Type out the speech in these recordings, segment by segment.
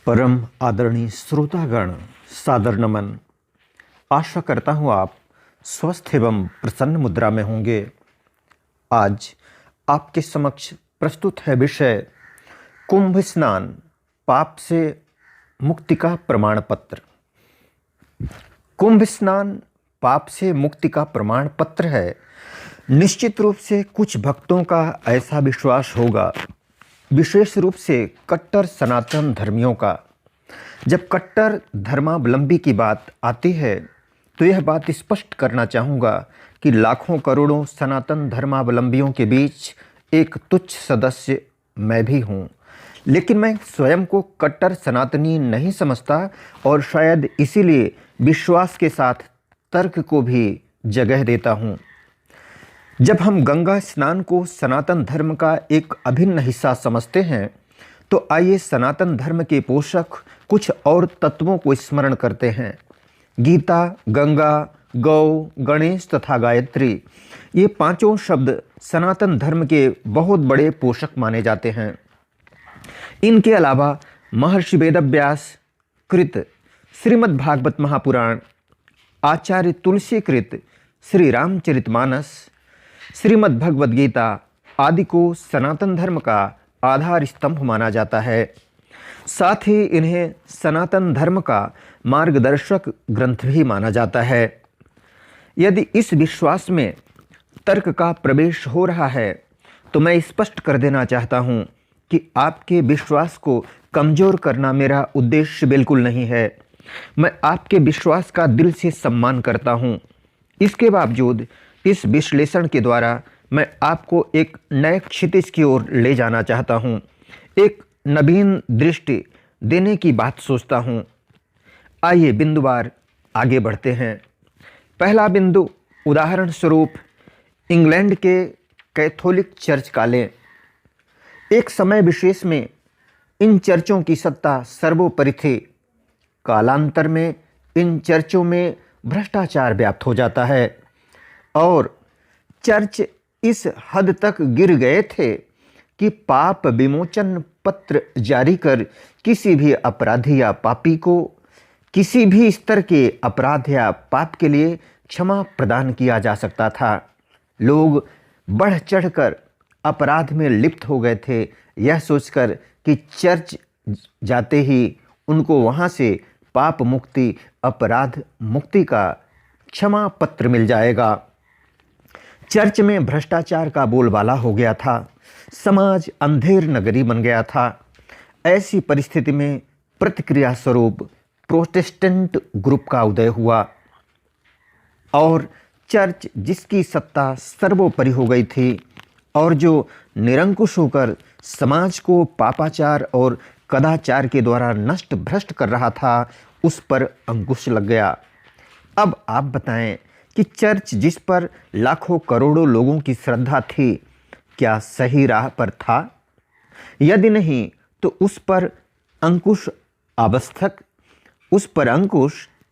परम आदरणीय श्रोतागण, सादर नमन। आशा करता हूँ आप स्वस्थ एवं प्रसन्न मुद्रा में होंगे। आज आपके समक्ष प्रस्तुत है विषय कुंभ स्नान, पाप से मुक्ति का प्रमाण पत्र। कुंभ स्नान पाप से मुक्ति का प्रमाण पत्र है। निश्चित रूप से कुछ भक्तों का ऐसा विश्वास होगा, विशेष रूप से कट्टर सनातन धर्मियों का। जब कट्टर धर्मावलंबी की बात आती है तो यह बात स्पष्ट करना चाहूँगा कि लाखों करोड़ों सनातन धर्मावलंबियों के बीच एक तुच्छ सदस्य मैं भी हूँ, लेकिन मैं स्वयं को कट्टर सनातनी नहीं समझता और शायद इसीलिए विश्वास के साथ तर्क को भी जगह देता हूँ। जब हम गंगा स्नान को सनातन धर्म का एक अभिन्न हिस्सा समझते हैं तो आइए सनातन धर्म के पोषक कुछ और तत्वों को स्मरण करते हैं। गीता, गंगा, गौ, गणेश तथा गायत्री, ये पांचों शब्द सनातन धर्म के बहुत बड़े पोषक माने जाते हैं। इनके अलावा महर्षि वेदव्यास कृत श्रीमद् भागवत महापुराण, आचार्य तुलसी कृत श्री रामचरितमानस, श्रीमद् भगवद गीता आदि को सनातन धर्म का आधार स्तंभ माना जाता है। साथ ही इन्हें सनातन धर्म का मार्गदर्शक ग्रंथ भी माना जाता है। यदि इस विश्वास में तर्क का प्रवेश हो रहा है तो मैं स्पष्ट कर देना चाहता हूं कि आपके विश्वास को कमजोर करना मेरा उद्देश्य बिल्कुल नहीं है। मैं आपके विश्वास का दिल से सम्मान करता हूं। इसके बावजूद इस विश्लेषण के द्वारा मैं आपको एक नए क्षितिज की ओर ले जाना चाहता हूं, एक नवीन दृष्टि देने की बात सोचता हूं। आइए बिंदुवार आगे बढ़ते हैं। पहला बिंदु उदाहरण स्वरूप इंग्लैंड के कैथोलिक चर्च का लें। एक समय विशेष में इन चर्चों की सत्ता सर्वोपरि थी। कालांतर में इन चर्चों में भ्रष्टाचार व्याप्त हो जाता है और चर्च इस हद तक गिर गए थे कि पाप विमोचन पत्र जारी कर किसी भी अपराधी या पापी को किसी भी स्तर के अपराध या पाप के लिए क्षमा प्रदान किया जा सकता था। लोग बढ़ चढ़कर अपराध में लिप्त हो गए थे, यह सोचकर कि चर्च जाते ही उनको वहाँ से पाप मुक्ति, अपराध मुक्ति का क्षमा पत्र मिल जाएगा। चर्च में भ्रष्टाचार का बोलबाला हो गया था। समाज अंधेर नगरी बन गया था। ऐसी परिस्थिति में प्रतिक्रिया स्वरूप प्रोटेस्टेंट ग्रुप का उदय हुआ और चर्च जिसकी सत्ता सर्वोपरि हो गई थी और जो निरंकुश होकर समाज को पापाचार और कदाचार के द्वारा नष्ट भ्रष्ट कर रहा था, उस पर अंकुश लग गया। अब आप बताएं कि चर्च जिस पर लाखों करोड़ों लोगों की श्रद्धा थी, क्या सही राह पर था? यदि नहीं तो उस पर अंकुश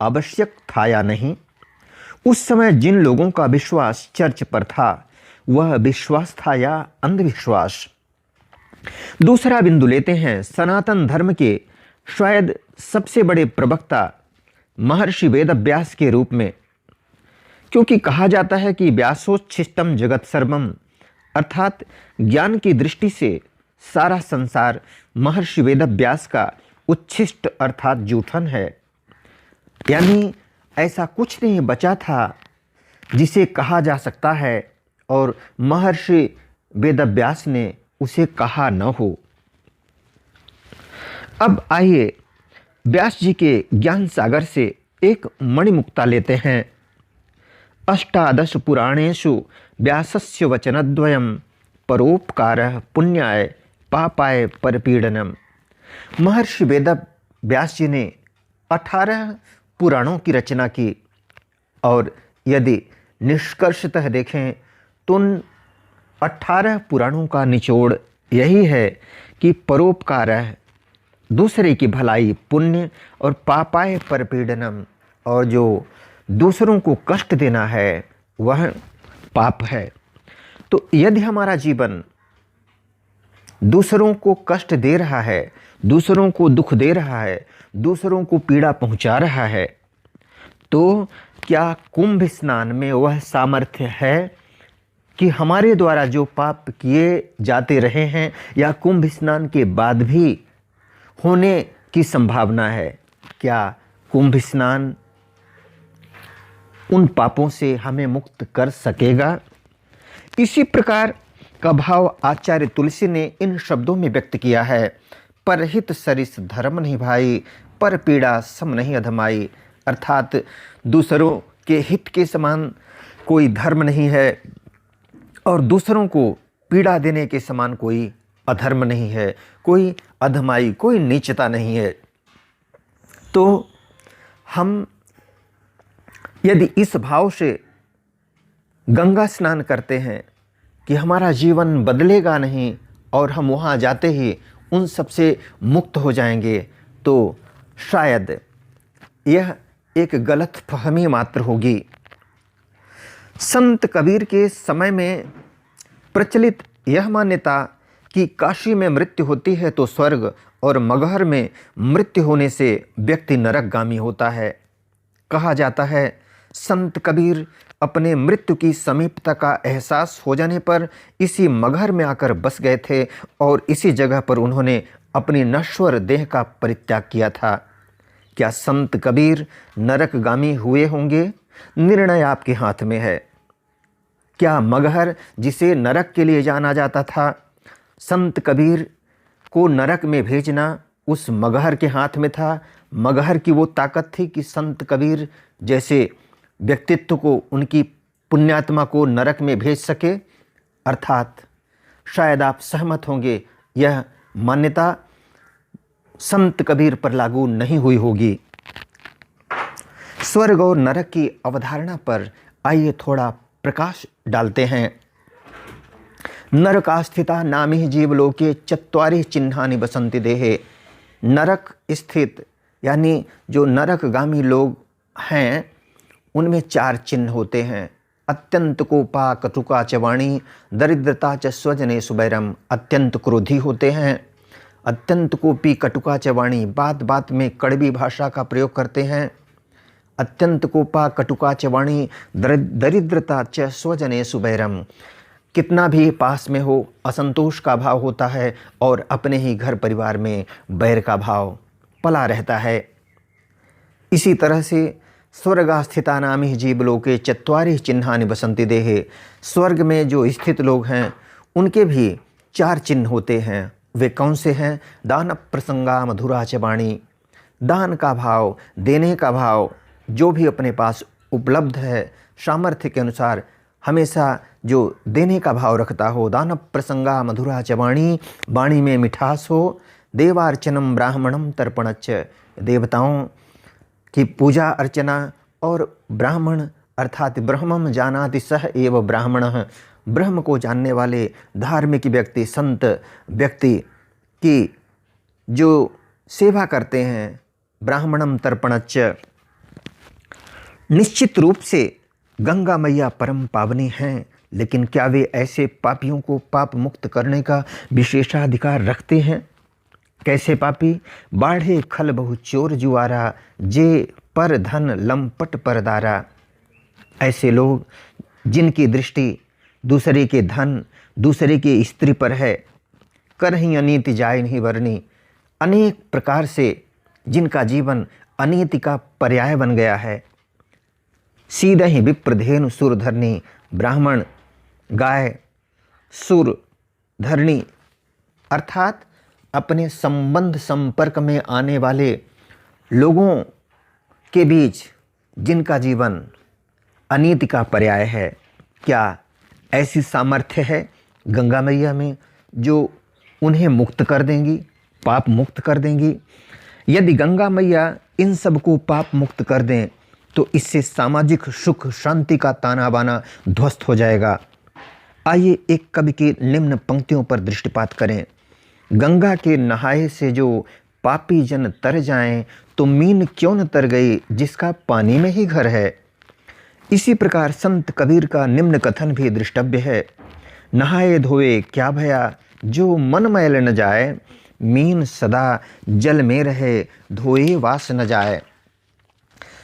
आवश्यक था या नहीं? उस समय जिन लोगों का विश्वास चर्च पर था, वह विश्वास था या अंधविश्वास? दूसरा बिंदु लेते हैं सनातन धर्म के शायद सबसे बड़े प्रवक्ता महर्षि वेदव्यास के रूप में, क्योंकि कहा जाता है कि व्यासोच्छिष्टम जगत सर्वम, अर्थात ज्ञान की दृष्टि से सारा संसार महर्षि वेदव्यास का उच्छिष्ट अर्थात जूठन है। यानी ऐसा कुछ नहीं बचा था जिसे कहा जा सकता है और महर्षि वेदव्यास ने उसे कहा न हो। अब आइए व्यास जी के ज्ञान सागर से एक मणिमुक्ता लेते हैं। अष्टादश पुराणेषु व्यासस्य वचनद्वयं परोपकारः पुण्याय पापाय परपीडनम। महर्षि वेद व्यास जी ने 18 पुराणों की रचना की और यदि निष्कर्षतः देखें तो उन 18 पुराणों का निचोड़ यही है कि परोपकारः दूसरे की भलाई पुण्य और पापाय परपीडनम, और जो दूसरों को कष्ट देना है वह पाप है। तो यदि हमारा जीवन दूसरों को कष्ट दे रहा है, दूसरों को दुख दे रहा है, दूसरों को पीड़ा पहुंचा रहा है, तो क्या कुंभ स्नान में वह सामर्थ्य है कि हमारे द्वारा जो पाप किए जाते रहे हैं या कुंभ स्नान के बाद भी होने की संभावना है? क्या कुंभ स्नान उन पापों से हमें मुक्त कर सकेगा? इसी प्रकार का भाव आचार्य तुलसी ने इन शब्दों में व्यक्त किया है। परहित सरिस धर्म नहीं भाई, पर पीड़ा सम नहीं अधमाई। अर्थात दूसरों के हित के समान कोई धर्म नहीं है और दूसरों को पीड़ा देने के समान कोई अधर्म नहीं है, कोई अधमाई, कोई नीचता नहीं है। तो हम यदि इस भाव से गंगा स्नान करते हैं कि हमारा जीवन बदलेगा नहीं और हम वहाँ जाते ही उन सब से मुक्त हो जाएंगे, तो शायद यह एक गलत फहमी मात्र होगी। संत कबीर के समय में प्रचलित यह मान्यता कि काशी में मृत्यु होती है तो स्वर्ग और मगहर में मृत्यु होने से व्यक्ति नरकगामी होता है। कहा जाता है संत कबीर अपने मृत्यु की समीपता का एहसास हो जाने पर इसी मगहर में आकर बस गए थे और इसी जगह पर उन्होंने अपनी नश्वर देह का परित्याग किया था। क्या संत कबीर नरकगामी हुए होंगे? निर्णय आपके हाथ में है। क्या मगहर, जिसे नरक के लिए जाना जाता था, संत कबीर को नरक में भेजना उस मगहर के हाथ में था? मगहर की वो ताकत थी कि संत कबीर जैसे व्यक्तित्व को, उनकी पुण्यात्मा को नरक में भेज सके? अर्थात शायद आप सहमत होंगे, यह मान्यता संत कबीर पर लागू नहीं हुई होगी। स्वर्ग और नरक की अवधारणा पर आइए थोड़ा प्रकाश डालते हैं। नरकास्थिता नामी जीवलोके चत्वारि चिन्हानि बसंति देहे। नरक स्थित यानी जो नरकगामी लोग हैं उनमें 4 चिन्ह होते हैं। अत्यंत कोपा कटुका च वाणी, दरिद्रता च स्वजने सुबैरम। अत्यंत क्रोधी होते हैं, अत्यंत कोपी कटुका च वाणी, बात बात में कड़वी भाषा का प्रयोग करते हैं। अत्यंत कोपा कटुका च वाणी, दरिद्रता च स्वजने सुबैरम। कितना भी पास में हो असंतोष का भाव होता है और अपने ही घर परिवार में बैर का भाव पला रहता है। इसी तरह से स्वर्गास्थिता नामी जीवलोके चत्वारि चिन्हानि बसंति देहे। स्वर्ग में जो स्थित लोग हैं उनके भी 4 चिन्ह होते हैं। वे कौन से हैं? दान प्रसंगा मधुरा च वाणी। दान का भाव, देने का भाव, जो भी अपने पास उपलब्ध है सामर्थ्य के अनुसार हमेशा जो देने का भाव रखता हो। दान प्रसंगा मधुरा च वाणी, वाणी में मिठास हो। देवार्चनम ब्राह्मणम तर्पणच्च। देवताओं की पूजा अर्चना और ब्राह्मण अर्थात ब्रह्मम जानाति सह एव ब्राह्मणः। ब्रह्म को जानने वाले धार्मिक व्यक्ति, संत व्यक्ति की जो सेवा करते हैं, ब्राह्मणम तर्पणच्च। निश्चित रूप से गंगा मैया परम पावनी हैं, लेकिन क्या वे ऐसे पापियों को पाप मुक्त करने का विशेषाधिकार रखते हैं? कैसे पापी? बाढ़े खल बहु चोर जुआरा, जे पर धन लंपट परदारा। ऐसे लोग जिनकी दृष्टि दूसरे के धन, दूसरे की स्त्री पर है, करहीं अनीति जाय नहीं वरनी। अनेक प्रकार से जिनका जीवन अनीति का पर्याय बन गया है। सीधा ही विप्रधेनु सुर धरनी। ब्राह्मण, गाय, सुर, धरनी अर्थात अपने संबंध संपर्क में आने वाले लोगों के बीच जिनका जीवन अनीति का पर्याय है। क्या ऐसी सामर्थ्य है गंगा मैया में जो उन्हें मुक्त कर देंगी, पाप मुक्त कर देंगी? यदि गंगा मैया इन सब को पाप मुक्त कर दें तो इससे सामाजिक सुख शांति का ताना बाना ध्वस्त हो जाएगा। आइए एक कवि की निम्न पंक्तियों पर दृष्टिपात करें। गंगा के नहाए से जो पापी जन तर जाएं, तो मीन क्यों न तर गई जिसका पानी में ही घर है। इसी प्रकार संत कबीर का निम्न कथन भी दृष्टव्य है। नहाए धोए क्या भया, जो मन मैल न जाए, मीन सदा जल में रहे, धोए वास न जाए।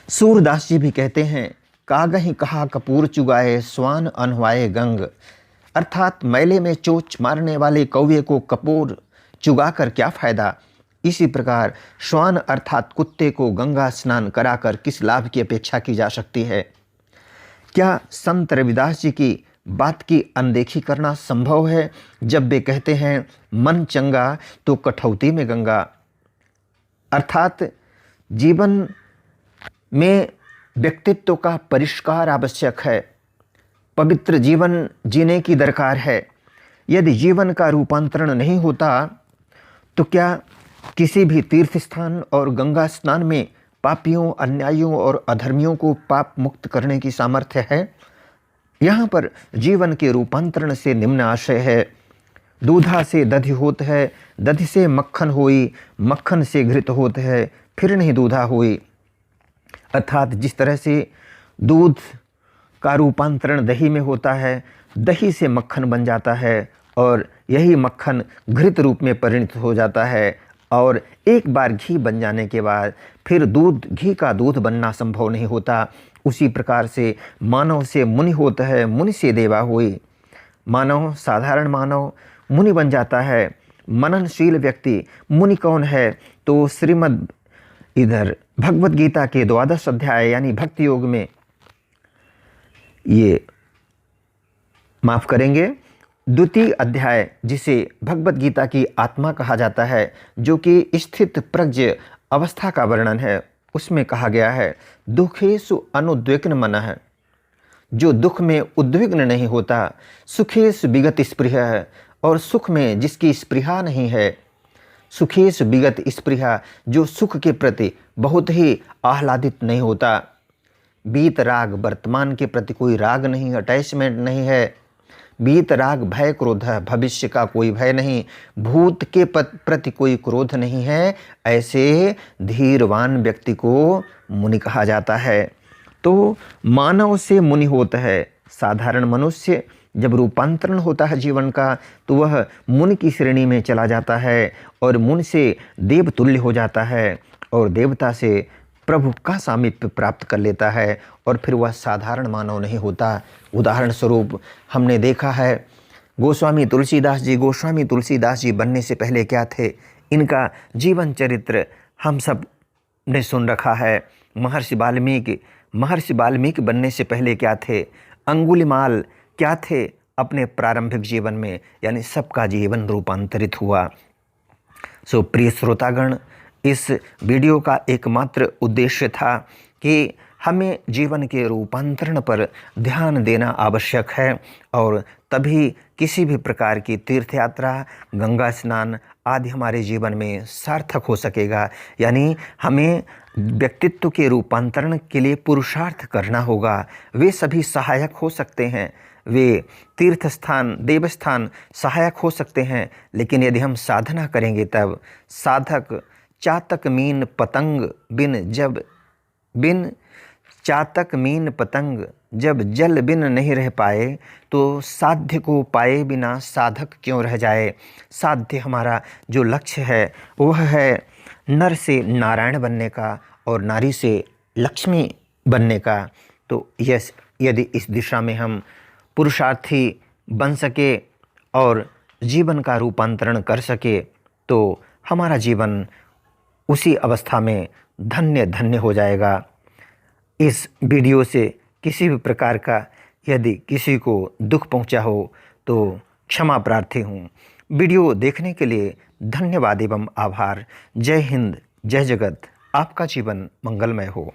सूरदास जी भी कहते हैं, कागहि कहा कपूर चुगाए, स्वान अनवाए गंग। अर्थात मैले में चोच मारने वाले कौवे को कपूर चुगाकर क्या फायदा। इसी प्रकार श्वान अर्थात कुत्ते को गंगा स्नान कराकर किस लाभ की अपेक्षा की जा सकती है। क्या संत रविदास जी की बात की अनदेखी करना संभव है जब वे कहते हैं, मन चंगा तो कठौती में गंगा। अर्थात जीवन में व्यक्तित्व का परिष्कार आवश्यक है, पवित्र जीवन जीने की दरकार है। यदि जीवन का रूपांतरण नहीं होता तो क्या किसी भी तीर्थ स्थान और गंगा स्नान में पापियों, अन्यायियों और अधर्मियों को पाप मुक्त करने की सामर्थ्य है। यहाँ पर जीवन के रूपांतरण से निम्न आशय है, दूधा से दधि होत है, दधि से मक्खन होई, मक्खन से घृत होत है, फिर नहीं दूधा होई। अर्थात जिस तरह से दूध का रूपांतरण दही में होता है, दही से मक्खन बन जाता है और यही मक्खन घृत रूप में परिणत हो जाता है और एक बार घी बन जाने के बाद फिर दूध, घी का दूध बनना संभव नहीं होता। उसी प्रकार से मानव से मुनि होता है, मुनि से देवा होई। मानव, साधारण मानव मुनि बन जाता है। मननशील व्यक्ति मुनि कौन है, तो श्रीमद् इधर भगवत गीता के 12 अध्याय यानी भक्ति योग में ये माफ करेंगे 2 अध्याय, जिसे भगवत गीता की आत्मा कहा जाता है, जो कि स्थित प्रज्ञ अवस्था का वर्णन है, उसमें कहा गया है, दुखेषु अनुद्विग्न मनः, जो दुख में उद्विग्न नहीं होता, सुखेषु विगत स्पृहः, और सुख में जिसकी स्पृहा नहीं है, सुखेषु विगत स्पृहा, जो सुख के प्रति बहुत ही आह्लादित नहीं होता। बीत राग, वर्तमान के प्रति कोई राग नहीं, अटैचमेंट नहीं है। बीत राग भय क्रोध है, भविष्य का कोई भय नहीं, भूत के प्रति कोई क्रोध नहीं है। ऐसे धीरवान व्यक्ति को मुनि कहा जाता है। तो मानव से मुनि होता है। साधारण मनुष्य जब रूपांतरण होता है जीवन का, तो वह मुनि की श्रेणी में चला जाता है और मुनि से देवतुल्य हो जाता है और देवता से प्रभु का सामीप्य प्राप्त कर लेता है और फिर वह साधारण मानव नहीं होता। उदाहरण स्वरूप हमने देखा है, गोस्वामी तुलसीदास जी बनने से पहले क्या थे, इनका जीवन चरित्र हम सब ने सुन रखा है। महर्षि वाल्मीकि बनने से पहले क्या थे, अंगुलिमाल क्या थे अपने प्रारंभिक जीवन में, यानी सबका जीवन रूपांतरित हुआ। सो प्रिय श्रोतागण, इस वीडियो का एकमात्र उद्देश्य था कि हमें जीवन के रूपांतरण पर ध्यान देना आवश्यक है और तभी किसी भी प्रकार की तीर्थ यात्रा, गंगा स्नान आदि हमारे जीवन में सार्थक हो सकेगा। यानी हमें व्यक्तित्व के रूपांतरण के लिए पुरुषार्थ करना होगा। वे सभी सहायक हो सकते हैं, वे तीर्थ स्थान, देवस्थान सहायक हो सकते हैं, लेकिन यदि हम साधना करेंगे तब साधक चातक मीन पतंग बिन चातक मीन पतंग जब जल बिन नहीं रह पाए, तो साध्य को पाए बिना साधक क्यों रह जाए। साध्य हमारा जो लक्ष्य है वह है नर से नारायण बनने का और नारी से लक्ष्मी बनने का। तो यदि इस दिशा में हम पुरुषार्थी बन सके और जीवन का रूपांतरण कर सके, तो हमारा जीवन उसी अवस्था में धन्य धन्य हो जाएगा। इस वीडियो से किसी भी प्रकार का यदि किसी को दुख पहुंचा हो तो क्षमा प्रार्थी हूँ। वीडियो देखने के लिए धन्यवाद एवं आभार। जय हिंद, जय जगत। आपका जीवन मंगलमय हो।